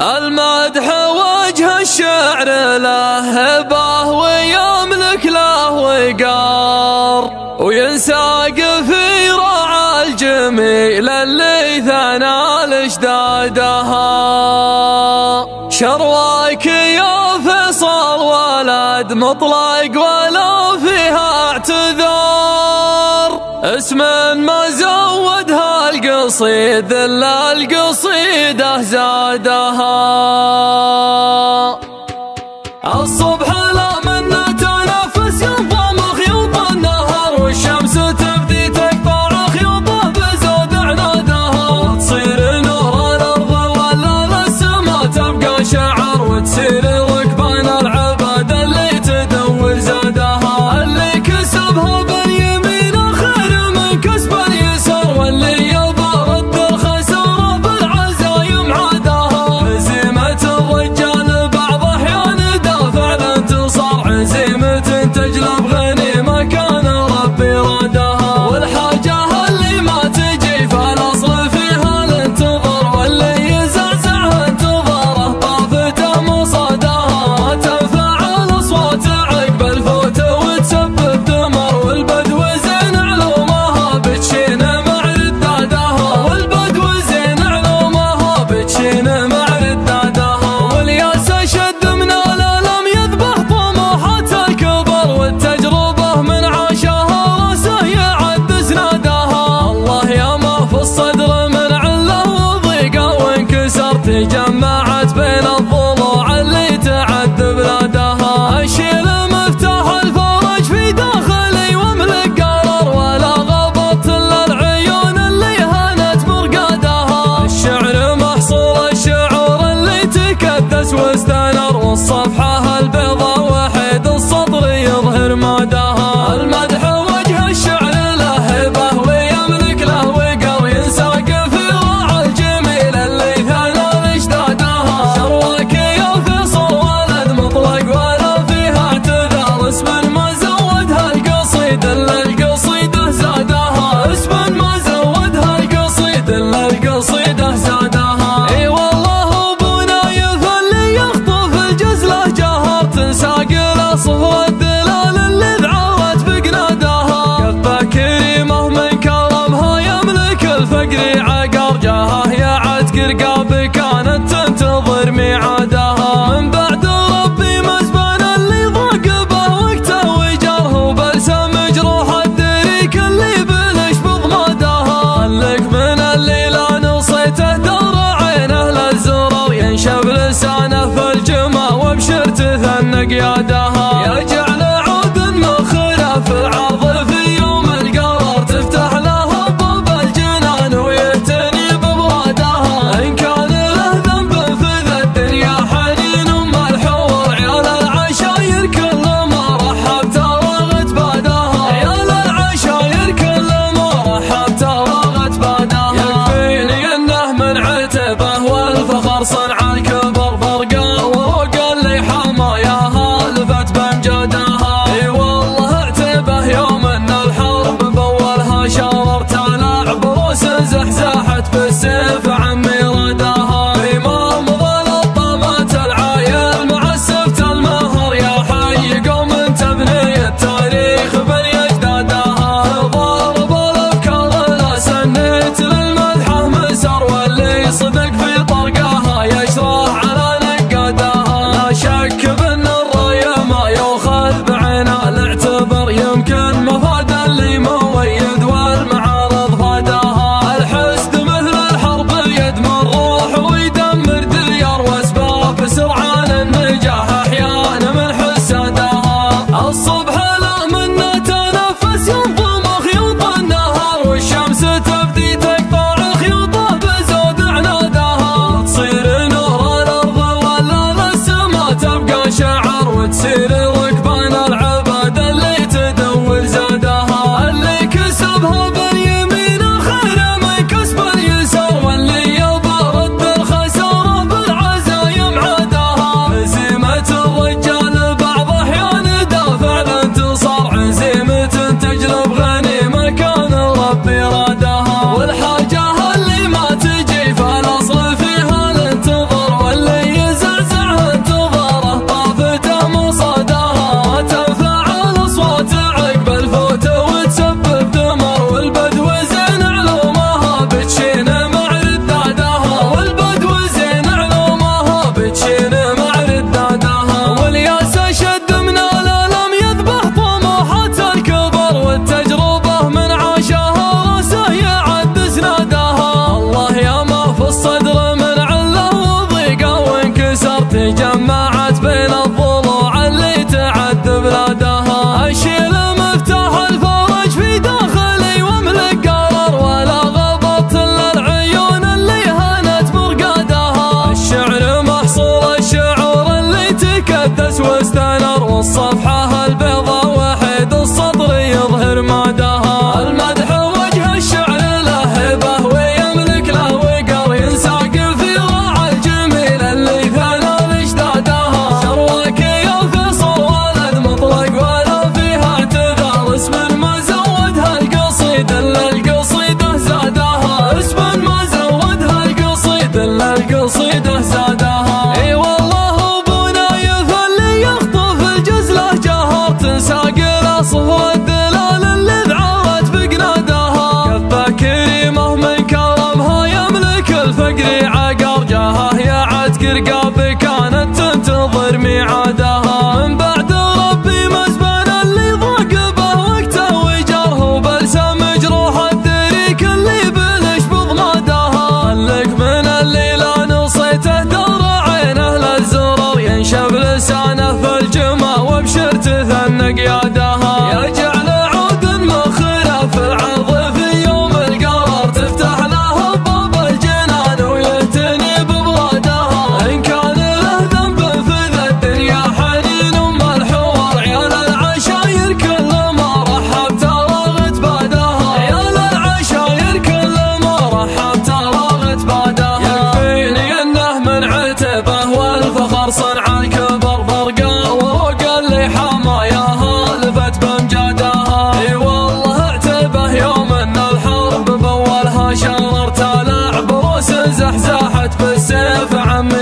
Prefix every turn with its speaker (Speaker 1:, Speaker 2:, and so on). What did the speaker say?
Speaker 1: المدح وجه الشعر له هبه ويملك له وقار، وينساق في رعى الجميل اللي ثنى الاشدادها. شرواك يا فيصل ولد مطلق ولا فيها اعتذار، اسم ما زودها القصيد الا القصيده زادها. الصبح لا منا تنافس ينضى مخيوط النهر، والشمس تبدي تقطع خيوطه بزود عنادها. تصير نور الارض ولا للسما تبقى شعر، وتصير ركبان العباد اللي تدور زادها. اللي كسبها باليمين خير من كسب اليسار، واللي يبغى رد الخساره بالعزايم عادها. هزيمه الرجال قصيده زادها. اي والله ابونا يفلي يخطف الجزله جهر، تنساق له صهر الدلال اللي ذعرت بقنادها. كفه كريمه من كرمها يملك الفقر عقر، جاها يا عتق رقاب كانت تنتظر ميعادها. من بعد ربي مزبن اللي ضاق به وقته وجره، بلسم جروح الدريك اللي بلش بضمادها. خلك من الليله نصيته دار عينه للزرر، ينشف لسانه في الجمى وبشر تثنى قيادها. يا جعل عود مخره في العرض في يوم القرار، تفتح له باب الجنان ويهتني ببلادها. ان كان له ذنب في ذا الدنيا حنين ام الحوار، عيال العشاير كل ما رحب تراغت بعدها. عيال العشاير كل ما رحب تراغت بعدها. يكفيني انه من عتبه والفخر صنع الكبر، برقه وروق اللي حماياها لفت بامجادها. اي والله اعتبه يوم ان الحرب باولها شرر، تلع بروس زحزحت بالسيف عمي